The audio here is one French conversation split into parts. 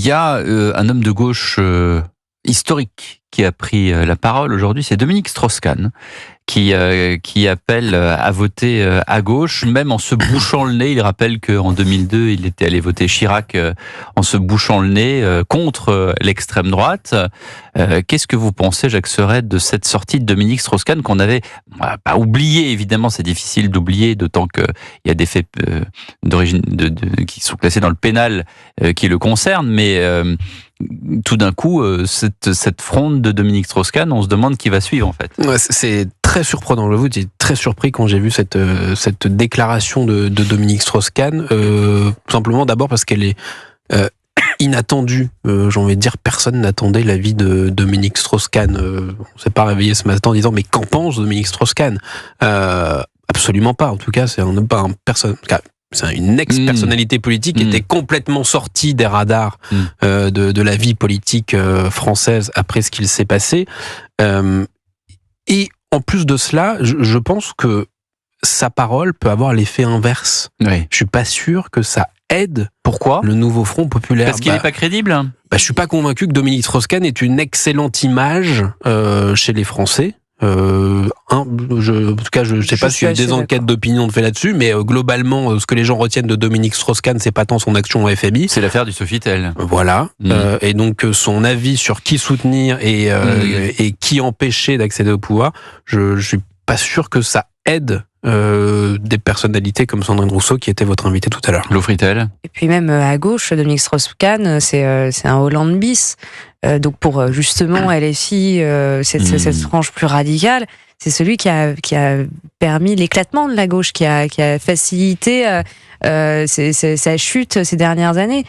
y a un homme de gauche historique qui a pris la parole aujourd'hui, c'est Dominique Strauss-Kahn, qui appelle à voter à gauche, même en se bouchant le nez. Il rappelle qu'en 2002, il était allé voter Chirac en se bouchant le nez contre l'extrême droite. Qu'est-ce que vous pensez, Jacques Serret, de cette sortie de Dominique Strauss-Kahn qu'on avait pas oublié, évidemment, c'est difficile d'oublier, d'autant qu'il y a des faits d'origine qui sont classés dans le pénal qui le concernent, mais tout d'un coup, cette fronde de Dominique Strauss-Kahn, on se demande qui va suivre, en fait. Ouais, c'est très surprenant. Je vous dis, très surpris quand j'ai vu cette déclaration de Dominique Strauss-Kahn. Tout simplement d'abord parce qu'elle est inattendue. J'ai envie de dire, personne n'attendait l'avis de Dominique Strauss-Kahn. On s'est pas réveillé ce matin en disant, mais qu'en pense Dominique Strauss-Kahn? Absolument pas. En tout cas, c'est une ex-personnalité politique qui était complètement sortie des radars de la vie politique française après ce qu'il s'est passé. Et en plus de cela, je pense que sa parole peut avoir l'effet inverse. Oui. Je suis pas sûr que ça aide. Pourquoi le nouveau Front populaire? Parce qu'il n'est pas crédible. Je suis pas convaincu que Dominique Strauss-Kahn est une excellente image chez les Français. En tout cas, je sais pas s'il y a des enquêtes d'opinion de fait là-dessus, mais globalement, ce que les gens retiennent de Dominique Strauss-Kahn, c'est pas tant son action au FMI. C'est l'affaire du Sofitel. Voilà. Et donc, son avis sur qui soutenir et qui empêcher d'accéder au pouvoir, je suis pas sûr que ça aide des personnalités comme Sandrine Rousseau, qui était votre invitée tout à l'heure. Lofritel. Et puis même à gauche, Dominique Strauss-Kahn, c'est un Hollande bis. Donc pour justement LFI, cette frange plus radicale, c'est celui qui a permis l'éclatement de la gauche, qui a facilité sa chute ces dernières années.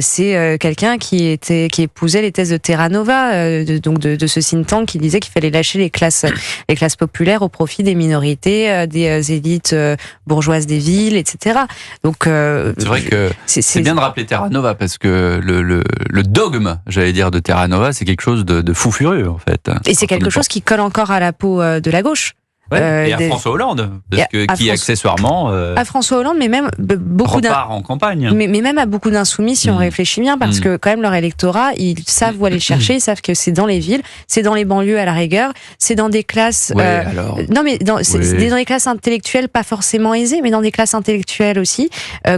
C'est quelqu'un qui épousait les thèses de Terra Nova, donc de ce think tank qui disait qu'il fallait lâcher les classes populaires au profit des minorités, des élites bourgeoises des villes, etc. Donc c'est vrai que c'est bien de rappeler Terra Nova, parce que le dogme, j'allais dire, de Terra Nova, c'est quelque chose de fou furieux, en fait. Et c'est quelque chose qui colle encore à la peau de la gauche. Ouais, et à François Hollande, qui accessoirement à François Hollande, mais même beaucoup repart en campagne. Mais même à beaucoup d'insoumis, si on réfléchit bien, parce que quand même leur électorat, ils savent où aller chercher, ils savent que c'est dans les villes, c'est dans les banlieues à la rigueur, c'est dans des classes. C'est dans des classes intellectuelles pas forcément aisées, mais dans des classes intellectuelles aussi.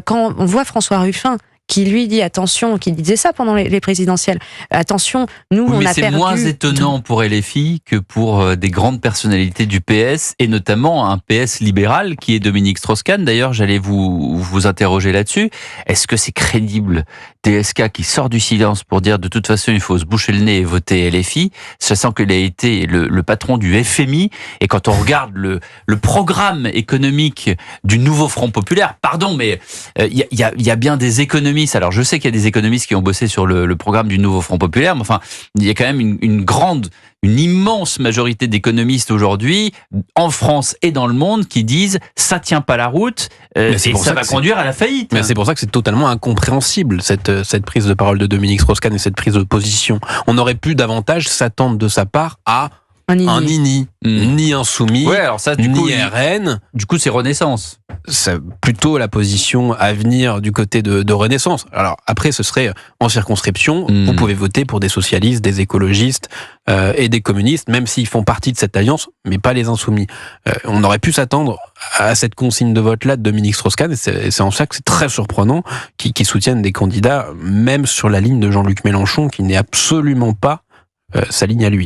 Quand on voit François Ruffin, qui lui dit attention, qui disait ça pendant les présidentielles, attention, nous on a perdu. Mais c'est moins étonnant pour LFI que pour des grandes personnalités du PS, et notamment un PS libéral qui est Dominique Strauss-Kahn. D'ailleurs, j'allais vous interroger là-dessus. Est-ce que c'est crédible, DSK qui sort du silence pour dire de toute façon il faut se boucher le nez et voter LFI, sachant qu'il a été le patron du FMI, et quand on regarde le programme économique du nouveau Front populaire, pardon, mais il y a bien des économistes. Alors je sais qu'il y a des économistes qui ont bossé sur le programme du nouveau Front populaire, mais enfin il y a quand même une immense majorité d'économistes aujourd'hui en France et dans le monde qui disent ça tient pas la route et ça va conduire à la faillite. Mais c'est pour ça que c'est totalement incompréhensible cette prise de parole de Dominique Strauss-Kahn et cette prise de position. On aurait pu davantage s'attendre de sa part à un nini, ni insoumis, alors ça, ni RN. Du coup, c'est Renaissance. C'est plutôt la position à venir du côté de Renaissance. Alors après, ce serait en circonscription. Vous pouvez voter pour des socialistes, des écologistes et des communistes, même s'ils font partie de cette alliance, mais pas les insoumis. On aurait pu s'attendre à cette consigne de vote-là de Dominique Strauss-Kahn, et c'est en ça que c'est très surprenant qu'ils soutiennent des candidats, même sur la ligne de Jean-Luc Mélenchon, qui n'est absolument pas sa ligne à lui.